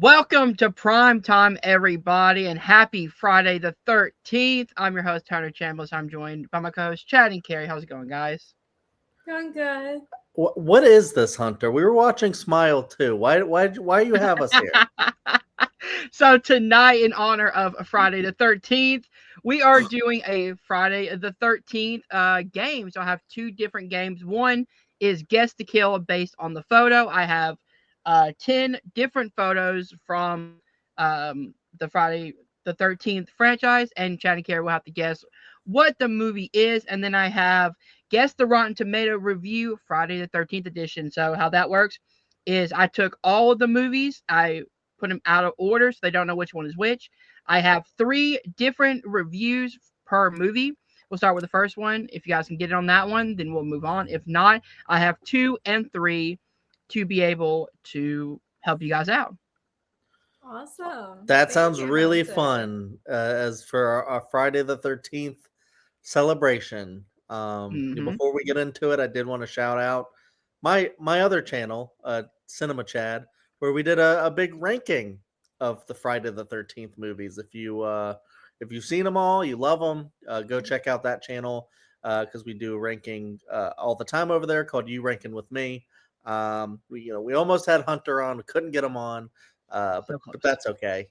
Welcome to Primetime, everybody, and happy Friday the 13th. I'm your host, Tanner Chambliss. I'm joined by my co host, Chad and Carrie. How's it going, guys? Going good. What is this, Hunter? We were watching Smile too. Why you have us here? So, tonight, in honor of Friday the 13th, we are doing a Friday the 13th game. So, I have two different games. One is Guess the Kill based on the photo. I have 10 different photos from the Friday the 13th franchise, and Chad and Carrie will have to guess what the movie is. And then I have Guess the Rotten Tomato review Friday the 13th edition. So, how that works is I took all of the movies, I put them out of order so they don't know which one is which. I have three different reviews per movie. We'll start with the first one. If you guys can get it on that one, then we'll move on. If not, I have two and three to be able to help you guys out. Awesome. That Thank sounds you, really Hunter. fun. As for our Friday the 13th celebration. Hmm. Before we get into it, I did want to shout out my other channel, Cinema Chad, where we did a big ranking of the Friday the 13th movies. If you've seen them all, you love them, go check out that channel because we do a ranking all the time over there called You Ranking with Me. We almost had Hunter on, we couldn't get him on. So But close. that's okay.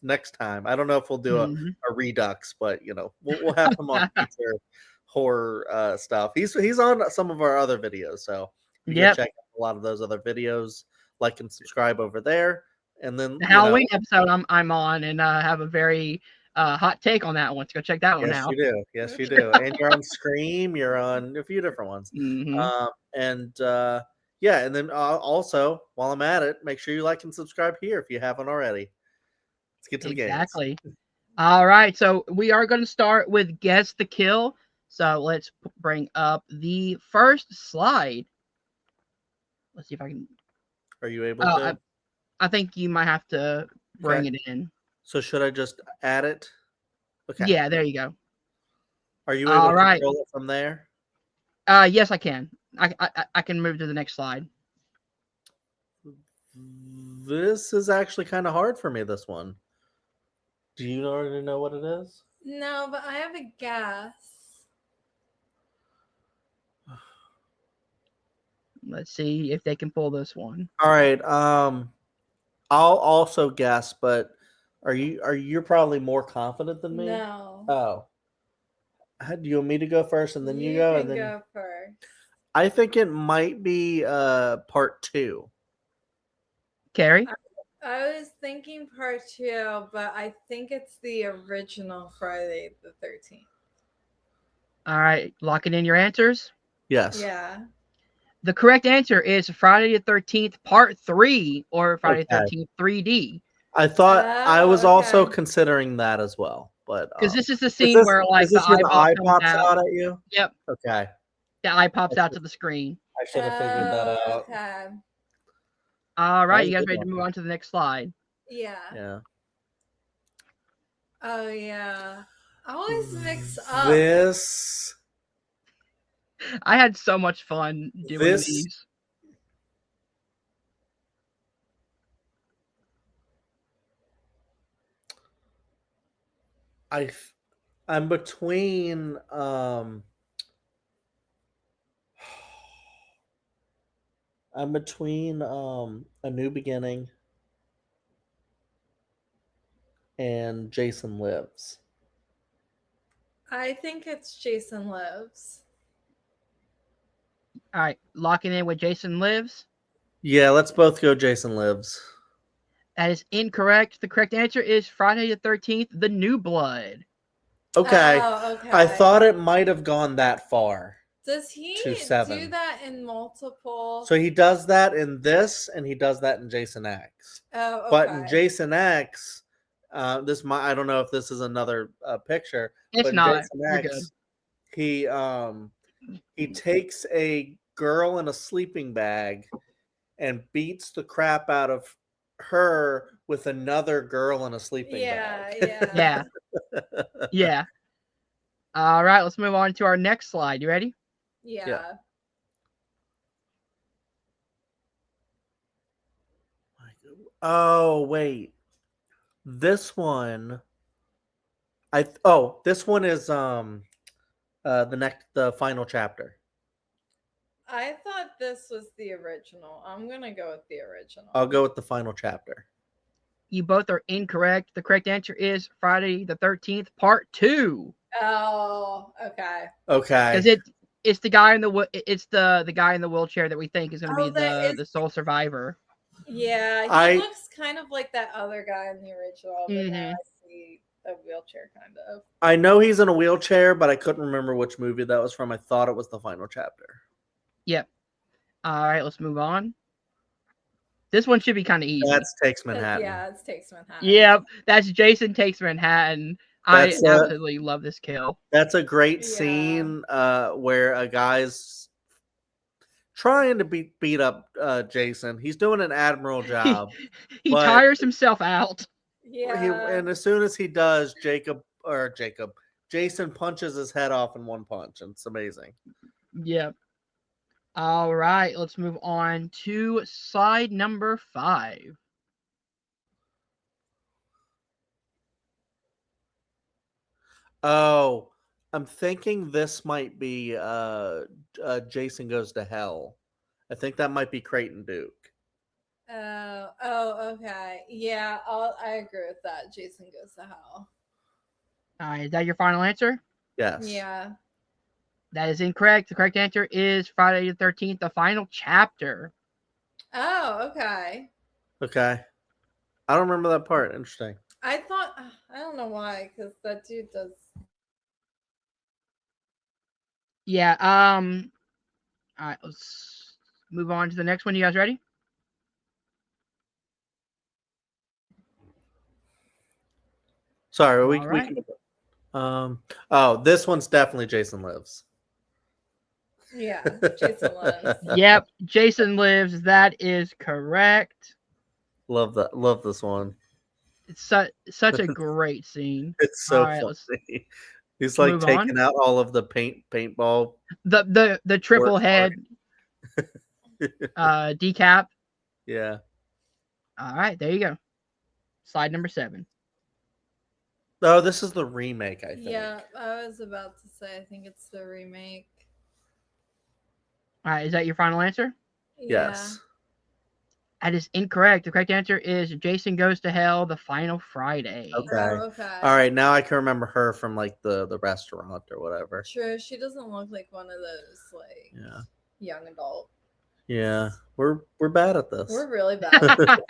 Next time. I don't know if we'll do Hmm. a redux, but we'll have him on future horror stuff. He's on some of our other videos, so you go Yep. check out a lot of those other videos, like and subscribe over there, and then The Halloween episode I'm on, and have a very hot take on that one. So go check that one yes out. you do, yes you do, and you're on Scream, you're on a few different ones, Hmm. and yeah, and then also while I'm at it, make sure you like and subscribe here if you haven't already. Let's get to the games. Exactly. All right, so we are going to start with Guess the Kill. So let's bring up the first slide. Let's see if I can. Are you able Oh, to? I think you might have to bring Okay. it in. So should I just add it? Okay. Yeah, there you go. Are you able All to right. control it from there? Yes, I can. I can move to the next slide. This is actually kind of hard for me, this one. Do you already know what it is? No, but I have a guess. Let's see if they can pull this one. All right. I'll also guess, but you're probably more confident than me? No. Oh. Do you want me to go first and then you You go can and then go first. I think it might be part 2. Carrie. I was thinking part 2, but I think it's the original Friday the 13th. All right, locking in your answers. Yes. Yeah. The correct answer is Friday the 13th, Part 3, or Friday the Okay. 13th 3D. I thought I was Oh, also okay. considering that as well, but Because this is the is scene this where, like, is the this where the eyeball eye comes pops out. out at you? Yep, Okay, the eye pops I out should to the screen. have figured that Oh, out. okay. All That right, was you a guys good ready to one. move on to the next slide? Yeah. Yeah. Oh, yeah. I always mix up. This I had so much fun doing this these. I f- I'm between I'm between A New Beginning and Jason Lives. I think it's Jason Lives. All right, locking in with Jason Lives. Yeah, let's both go Jason Lives. That is incorrect. The correct answer is Friday the 13th, The New Blood. Okay. Oh, I okay. thought it might have gone that far Does he to do 7. that in multiple? So he does that in this, and he does that in Jason X. Oh, But in okay. Jason X, I don't know if this is another picture, It's but in not. Jason You're good. X, he takes a girl in a sleeping bag and beats the crap out of her with another girl in a sleeping Yeah, bag. yeah. Yeah, yeah. All right, let's move on to our next slide. You ready? Yeah. Yeah. Oh wait, this one. This one is the final chapter. I thought this was the original. I'm gonna go with the original. I'll go with the final chapter. You both are incorrect. The correct answer is Friday the 13th, Part 2. Oh, okay. Because Okay. it's the guy in the guy in the wheelchair that we think is going to be Oh, that the is. sole survivor. Yeah, he I looks kind of like that other guy in the original, but now Hmm. I see a wheelchair kind of. I know he's in a wheelchair, but I couldn't remember which movie that was from. I thought it was the final chapter. Yep. All right, let's move on. This one should be kind of easy. That's Takes Manhattan. Yeah, it takes Manhattan. Yep, that's Jason Takes Manhattan. I That's a absolutely love this kill. that's a great Yeah. scene where a guy's trying to beat up Jason. He's doing an admirable He job, he but tires himself out. Yeah. as soon as he does, Jason punches his head off in one punch, and it's amazing. Yep. All right, let's move on to slide number 5. Oh, I'm thinking this might be Jason Goes to Hell. I think that might be Creighton Duke. Oh, okay. Yeah, I agree with that. Jason Goes to Hell. All right, is that your final answer? Yes. Yeah. That is incorrect. The correct answer is Friday the 13th, the final chapter. Oh, okay. Okay. I don't remember that part. Interesting. I thought I don't know why, because that dude does. Yeah. All right, let's move on to the next one. You guys ready? Sorry, All we right. can. This one's definitely Jason Lives. Yeah, Jason Lives. Yep, Jason Lives. That is correct. Love that. Love this one. It's such a great scene. It's All so right, let's funny. He's like move on. taking out all of the paintball. The triple Works hard. head decap. Yeah. All right, there you go. Slide number 7. Oh, this is the remake, I think. Yeah, I was about to say. I think it's the remake. All right, is that your final answer? Yeah. Yes. That is incorrect. The correct answer is Jason Goes to Hell, the final Friday. Okay. Oh, okay. All right. Now I can remember her from like the restaurant or whatever. True. She doesn't look like one of those like Yeah. young adult. Yeah. We're bad at this. We're really bad.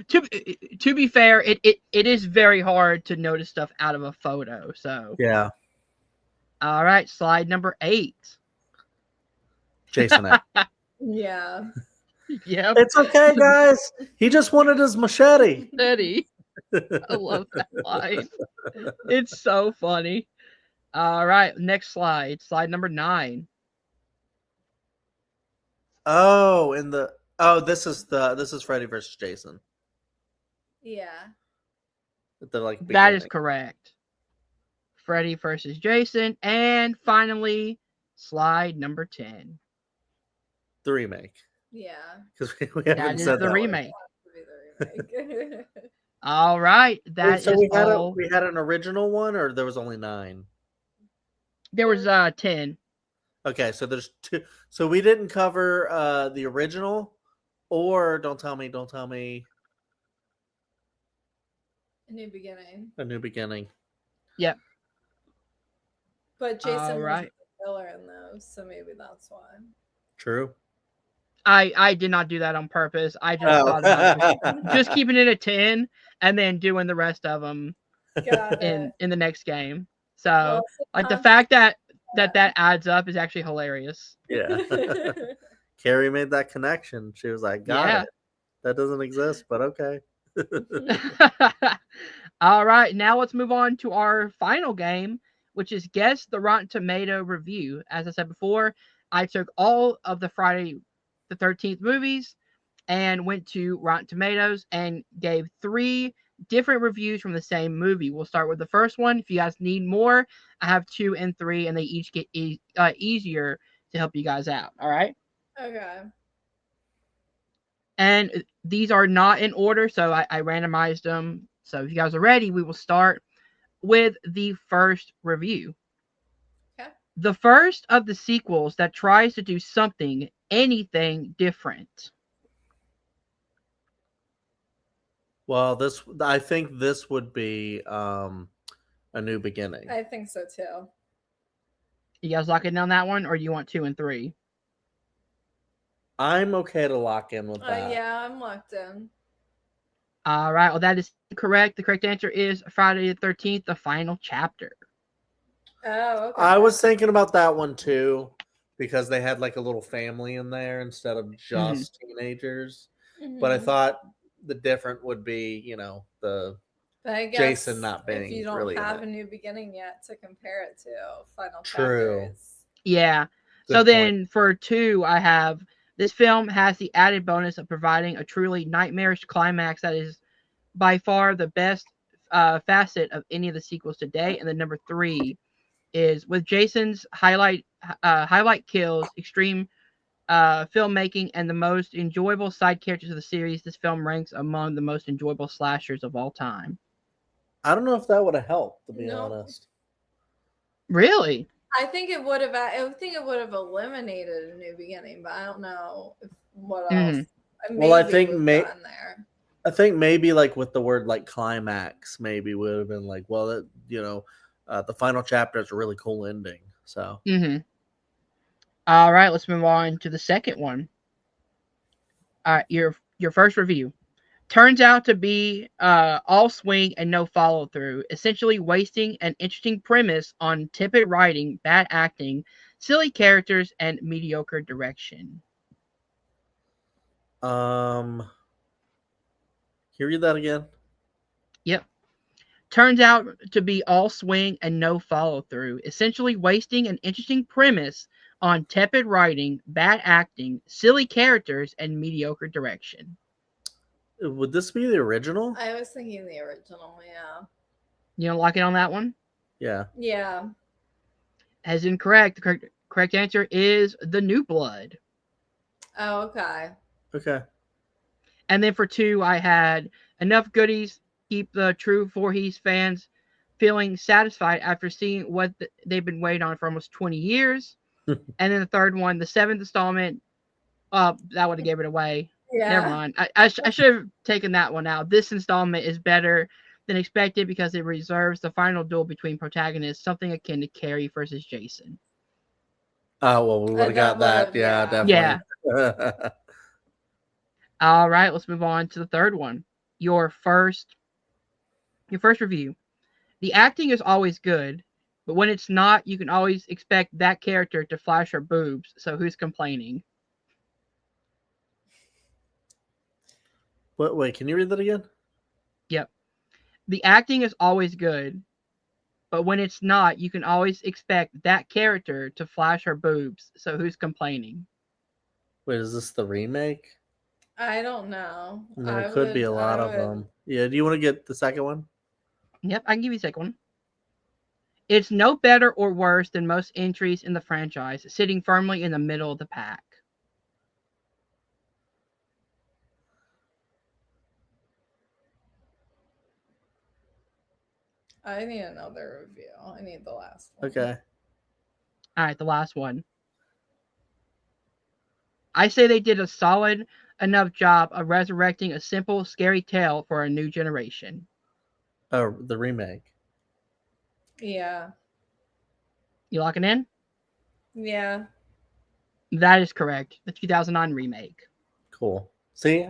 to be fair, it is very hard to notice stuff out of a photo. So Yeah. all right, slide number 8. Jason X. Yeah. Yep, It's okay, guys. He just wanted his machete. Eddie. I love that line. It's so funny. All right, next slide. Slide number 9. Oh, this is Freddy versus Jason. Yeah. The like That is beginning. correct. Freddy versus Jason. And finally, slide number 10. The remake. Yeah. Because we That haven't is said the that one. remake. Has to be the remake. All right, Wait, that so is all. we had an original one, or there was only 9? There was 10. Okay, so there's 2. So we didn't cover the original, or don't tell me, A New Beginning. A New Beginning. Yep. But Jason All was right. the killer in those, so maybe that's why. True. I did not do that on purpose. I just Oh. thought about just keeping it at 10 and then doing the rest of them Got in it. the next game. So Well, like the sounds fact that adds up is actually hilarious. Yeah. Carrie made that connection. She was like, "Got Yeah. it. That doesn't exist, but okay." All right, now let's move on to our final game, which is Guess the Rotten Tomato Review. As I said before, I took all of the Friday the 13th movies and went to Rotten Tomatoes and gave 3 different reviews from the same movie. We'll start with the first one. If you guys need more, I have 2 and 3, and they each get easier to help you guys out. All right. Okay. And these are not in order, so I randomized them. So if you guys are ready, we will start with the first review. Okay. The first of the sequels that tries to do something, anything different. Well, I think this would be a new beginning. I think so too. You guys locking down that one, or do you want 2 and 3? I'm okay to lock in with that. Yeah, I'm locked in. All right. Well, that is correct. The correct answer is Friday the 13th, the final chapter. Oh, okay. I was thinking about that one too, because they had like a little family in there instead of just teenagers. But I Mhm. thought the different would be, the But I guess Jason not if you being don't really in have it. a new beginning yet to compare it to, final True. chapters. Yeah. So Good point. then for 2, I have this film has the added bonus of providing a truly nightmarish climax that is by far the best facet of any of the sequels to date. And then number 3 is with Jason's highlight kills, extreme filmmaking, and the most enjoyable side characters of the series. This film ranks among the most enjoyable slashers of all time. I don't know if that would have helped, to be No, honest. Really? I think it would have. I think it would have eliminated a new beginning, but I don't know what else. Hmm. Well, I Maybe think would have gone there. I think maybe like with the word like climax, maybe would have been like, well, the final chapter is a really cool ending. So Hmm. All right, let's move on to the second one. All right, your first review turns out to be all swing and no follow through, essentially wasting an interesting premise on tepid writing, bad acting, silly characters, and mediocre direction. can you read that again? Yep. Turns out to be all swing and no follow through, essentially wasting an interesting premise on tepid writing, bad acting, silly characters, and mediocre direction. Would this be the original? I was thinking the original. Yeah. You know, lock it on that one? Yeah. Yeah. As incorrect. The correct answer is The New Blood. Oh, okay. Okay. And then for 2, I had enough goodies keep the true Voorhees fans feeling satisfied after seeing what they've been waiting on for almost 20 years. And then the third one, the 7th installment, that would have gave it away. Never Yeah. mind. I should have taken that one out. This installment is better than expected because it reserves the final duel between protagonists, something akin to Carrie versus Jason. Oh well, we would have got that. Yeah, Yeah. definitely. All right, let's move on to the third one. Your first review. The acting is always good, but when it's not, you can always expect that character to flash her boobs. So who's complaining? Wait, can you read that again? Yep. The acting is always good, but when it's not, you can always expect that character to flash her boobs. So who's complaining? Wait, is this the remake? I don't know. I mean, it could be a lot of them. Yeah. Do you want to get the second one? Yep, I can give you a second one. It's no better or worse than most entries in the franchise, sitting firmly in the middle of the pack. I need another review. I need the last one. Okay. All right, the last one. I say they did a solid enough job of resurrecting a simple, scary tale for a new generation. Oh, the remake. Yeah. You locking in? Yeah. That is correct. The 2009 remake. Cool. See,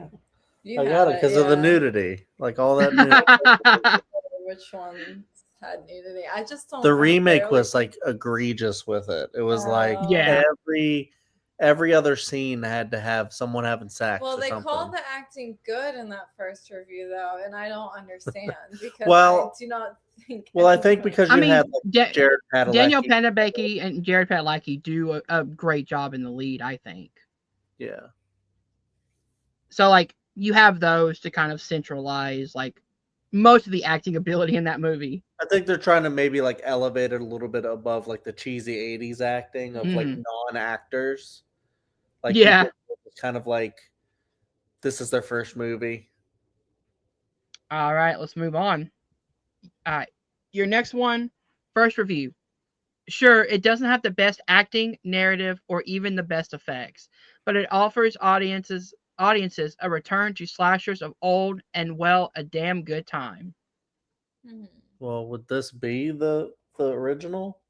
You I got it because of the yeah. nudity, like all that nudity. Which ones had nudity? I just don't. The I remake barely- was like egregious with it. It was like Yeah. every other scene had to have someone having sex. Well, or they something. called the acting good in that first review, though, and I don't understand because Well- I do not think. Well, I think because I you mean, had like, Jared Padalecki. Daniel Panabaky and Jared Padalecki do a great job in the lead, I think. Yeah. So, like, you have those to kind of centralize, like, most of the acting ability in that movie. I think they're trying to maybe like elevate it a little bit above like the cheesy 80s acting of like non-actors. Like Yeah. people kind of like this is their first movie. All right, let's move on. All right, your next one, first review. Sure, it doesn't have the best acting, narrative, or even the best effects, but it offers audiences a return to slashers of old and well a damn good time. Hmm. Well, would this be the original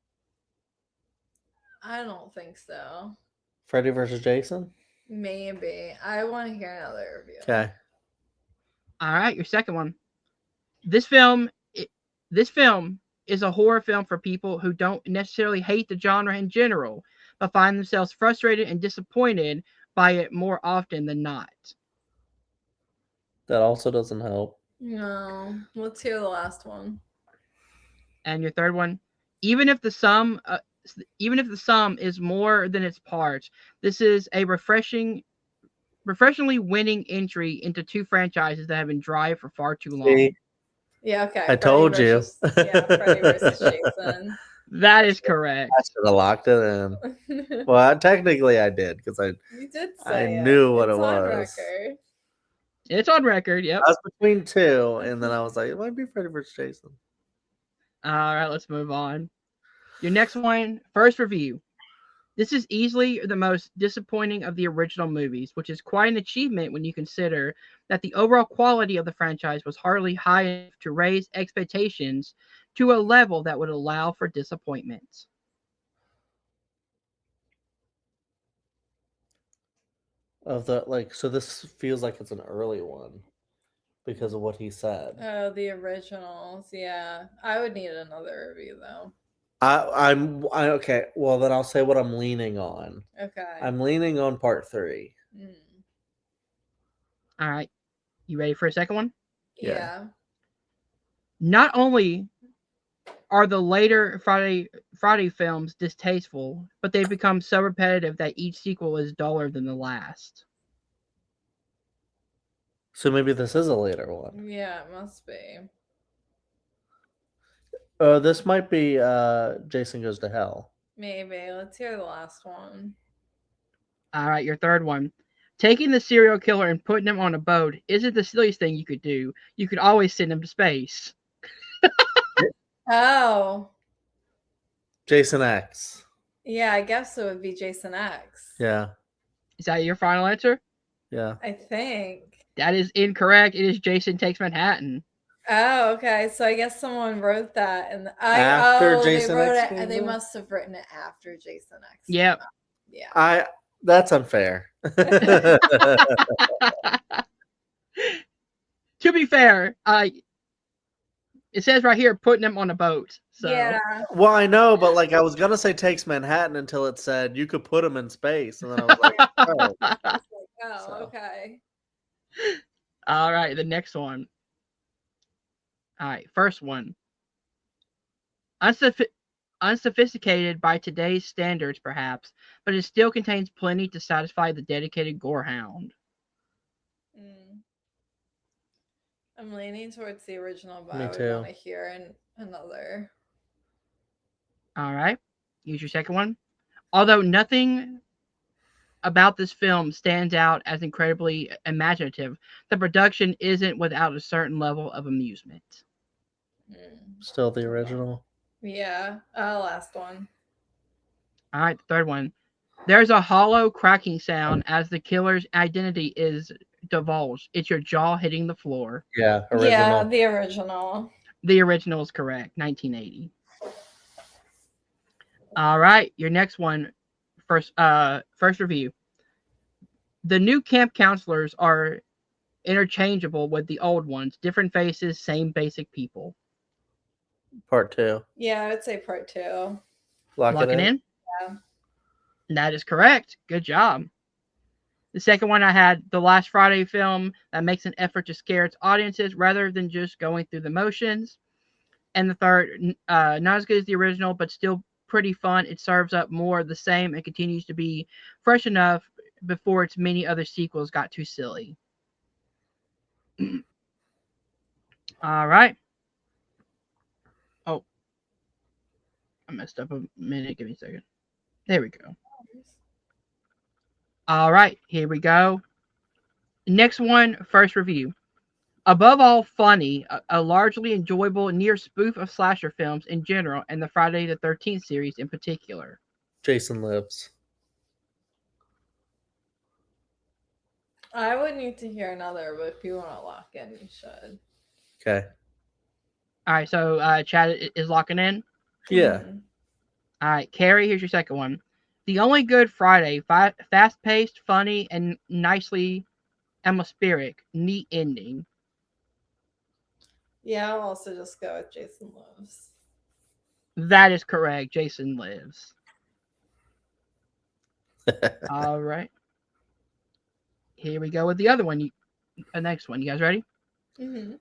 I don't think so. Freddy versus Jason? Maybe. I want to hear another review. Okay. All right, your second one. This film, this film is a horror film for people who don't necessarily hate the genre in general, but find themselves frustrated and disappointed by it more often than not. That also doesn't help. No. Let's hear the last one. And your third one, even if the sum, uh, even if the sum is more than its parts, this is a refreshingly winning entry into two franchises that have been dry for far too long. See, Yeah, okay. I told you. Freddy versus Jason. That is correct. I should have locked it in. Well, technically I did because You did I say it. knew what It's it on was. record. It's on record. Yep. I was between two, and then I was like, it might be Freddy vs. Jason. All right, let's move on. Your next one, first review. This is easily the most disappointing of the original movies, which is quite an achievement when you consider that the overall quality of the franchise was hardly high enough to raise expectations to a level that would allow for disappointment. Of the like, so this feels like it's an early one because of what he said. Oh, the originals. Yeah. I would need another review, though. Okay. Well, then I'll say what I'm leaning on. Okay. I'm leaning on part 3. Mm. All right, you ready for a second one? Yeah. Yeah. Not only are the later Friday films distasteful, but they've become so repetitive that each sequel is duller than the last. So maybe this is a later one. Yeah, it must be. This might be Jason Goes to Hell. Maybe. Let's hear the last one. All right, your third one. Taking the serial killer and putting him on a boat isn't the silliest thing you could do. You could always send him to space. Oh. Jason X. Yeah, I guess it would be Jason X. Yeah. Is that your final answer? Yeah. I think. That is incorrect. It is Jason Takes Manhattan. Oh, okay. So I guess someone wrote that, and After Jason they wrote X it, came and they out? must have written it after Jason X. Yep. Yeah. That's unfair. To be fair, it says right here putting him on a boat. So Yeah. Well, I know, but like I was gonna say takes Manhattan until it said you could put him in space, and then I was like, oh. Oh, So. okay. All right, the next one. All right, first one. Unsophisticated by today's standards, perhaps, but it still contains plenty to satisfy the dedicated gorehound. Mm. I'm leaning towards the original, but Me I would too. want to hear another. All right, use your second one. Although nothing about this film stands out as incredibly imaginative, the production isn't without a certain level of amusement. Still the original. Yeah. Last one. All right, the third one. There's a hollow cracking sound as the killer's identity is divulged. It's your jaw hitting the floor. Yeah, original. Yeah, the original. The original is correct, 1980. All right, your next one, first review. The new camp counselors are interchangeable with the old ones. Different faces, same basic people. Part 2. Yeah, I would say part 2. Lock it in. Yeah. That is correct. Good job. The second one I had the last Friday film that makes an effort to scare its audiences rather than just going through the motions. And the third, not as good as the original, but still pretty fun. It serves up more of the same and continues to be fresh enough before its many other sequels got too silly. All right. Oh, I messed up a minute. Give me a second. There we go. All right, here we go. Next one, first review. Above all, funny, a largely enjoyable near spoof of slasher films in general, and the Friday the 13th series in particular. Jason Lives. I would need to hear another, but if you want to lock in, you should. Okay. All right, so Chad is locking in. Yeah. Mhm. All right, Carrie, here's your second one. The Only Good Friday, fast paced, funny, and nicely atmospheric, neat ending. Yeah, I'll also just go with Jason Lives. That is correct. Jason Lives. All right. Here we go with the other one. The next one. You guys ready? Mm-hmm.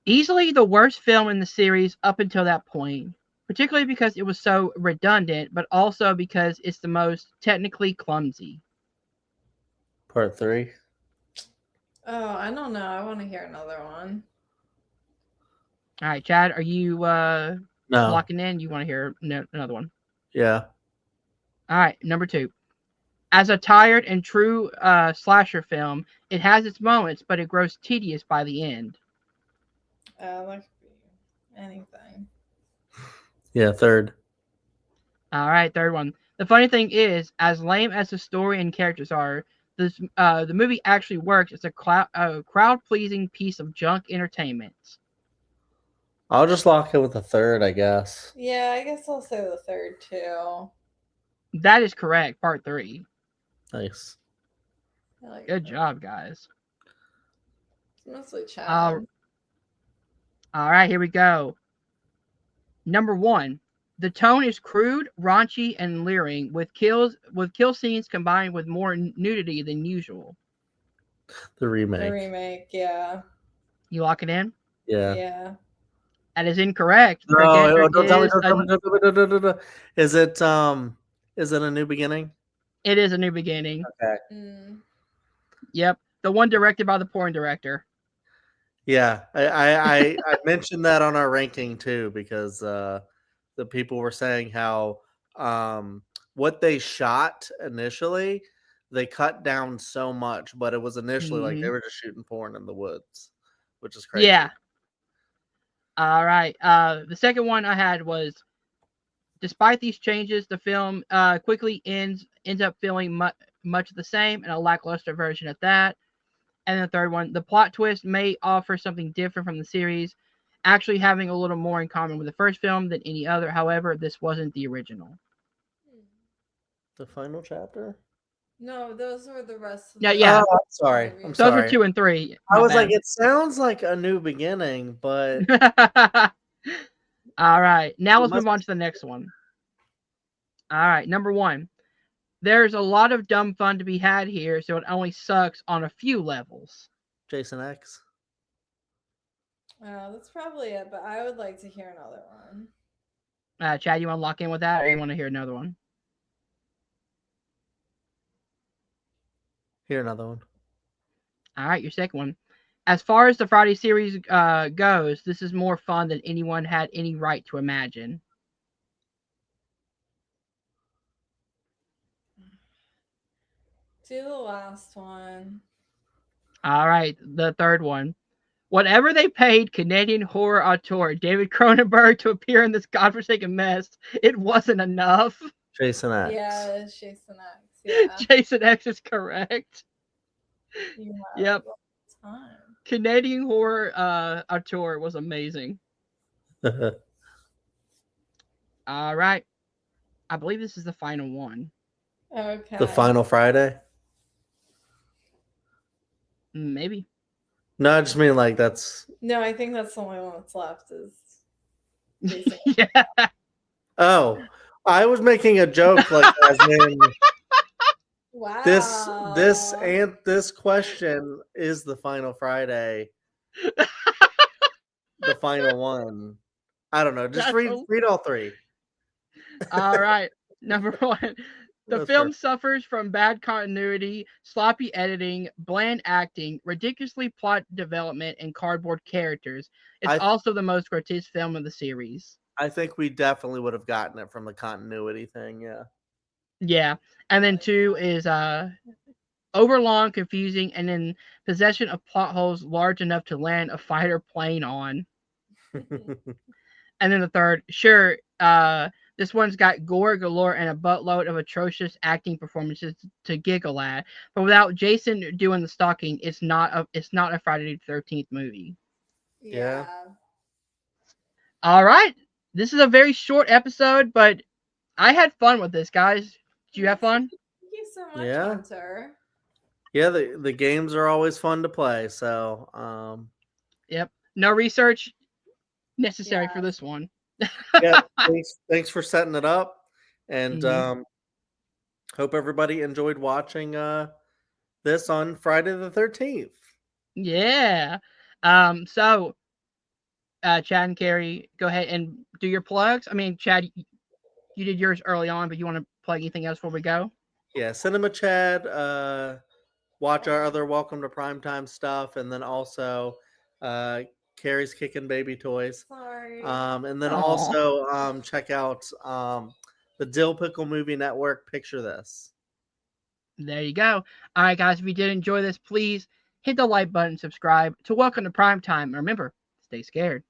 Easily the worst film in the series up until that point, particularly because it was so redundant, but also because it's the most technically clumsy. Part 3. Oh, I don't know. I want to hear another one. All right, Chad, are you No. locking in? You want to hear another one? Yeah. All right, number 2. As a tired and true slasher film, it has its moments, but it grows tedious by the end. That could be anything. Yeah, third. All right, third one. The funny thing is, as lame as the story and characters are, the movie actually works as a crowd-pleasing piece of junk entertainment. I'll just lock it with the third, I guess. Yeah, I guess I'll say the third too. That is correct. Part 3. Nice. I like Good that. job, guys. It's mostly Chad. All right, here we go. Number 1. The tone is crude, raunchy, and leering, with kill scenes combined with more nudity than usual. The remake. The remake, yeah. You lock it in? Yeah. Yeah. That is incorrect. No, don't tell me. Is Don't tell me. Don't tell me. No, no, no, no. Is it A New Beginning? it is A New Beginning. Okay. Mm. Yep, the one directed by the porn director. Yeah, I mentioned that on our ranking too because the people were saying how what they shot initially they cut down so much, but it was initially like they Mhm. were just shooting porn in the woods, which is crazy. Yeah. All right. The second one I had was, despite these changes, the film quickly ends up feeling much the same and a lackluster version at that. And the third one, the plot twist may offer something different from the series, actually having a little more in common with the first film than any other. However, this wasn't the original. The final chapter. No, those were the rest of Yeah, the. yeah. Oh, I'm sorry. I'm reviews. Those sorry. are 2 and 3. I My was like, bad. it sounds like A New Beginning, but All right. Now let's must- move on to the next one. All right. Number 1. There's a lot of dumb fun to be had here, so it only sucks on a few levels. Jason X. That's probably it, but I would like to hear another one. Chad, you want to lock in with that, or you want to hear another one? Here, another one. All right, your second one. As far as the Friday series goes, this is more fun than anyone had any right to imagine. Do the last one. All right, the third one. Whatever they paid Canadian horror auteur David Cronenberg to appear in this godforsaken mess, it wasn't enough. Jason X. Yeah, it's Jason X. Yeah. Jason X is correct. You have Yep. time. Canadian horror auteur was amazing. All right. I believe this is the final one. Okay. The final Friday. Maybe. No, I just mean like that's. No, I think that's the only one that's left is Jason. Yeah. Oh, I was making a joke like as in Wow. this question is the final Friday. The final one. I don't know. Just read all 3. All right. Number 1. The That's film fair. suffers from bad continuity, sloppy editing, bland acting, ridiculously plot development, and cardboard characters. It's also the most grotesque film of the series. I think we definitely would have gotten it from the continuity thing, yeah. Yeah. And then 2 is overlong, confusing, and in possession of plot holes large enough to land a fighter plane on. And then the third, sure, this one's got gore galore and a buttload of atrocious acting performances to giggle at, but without Jason doing the stalking, it's not a Friday the 13th movie. Yeah. Yeah. All right, this is a very short episode, but I had fun with this, guys. Did you have fun? Thank you so much, Yeah. Hunter. Yeah, the games are always fun to play. So, Yep. No research necessary for Yes. this one. yeah, thanks for setting it up, and Mhm. hope everybody enjoyed watching this on Friday the 13th. Yeah. So, Chad and Carrie, go ahead and do your plugs. I mean, Chad, you did yours early on, but you want to plug anything else before we go? Yeah, Cinema Chad. Watch our other Welcome to Primetime stuff, and then also uh, Carrie's Kicking Baby Toys. Sorry. And then Aw. also check out the Dill Pickle Movie Network. Picture this. There you go. All right, guys, if you did enjoy this, please hit the like button, subscribe to Welcome to Primetime. And remember, stay scared.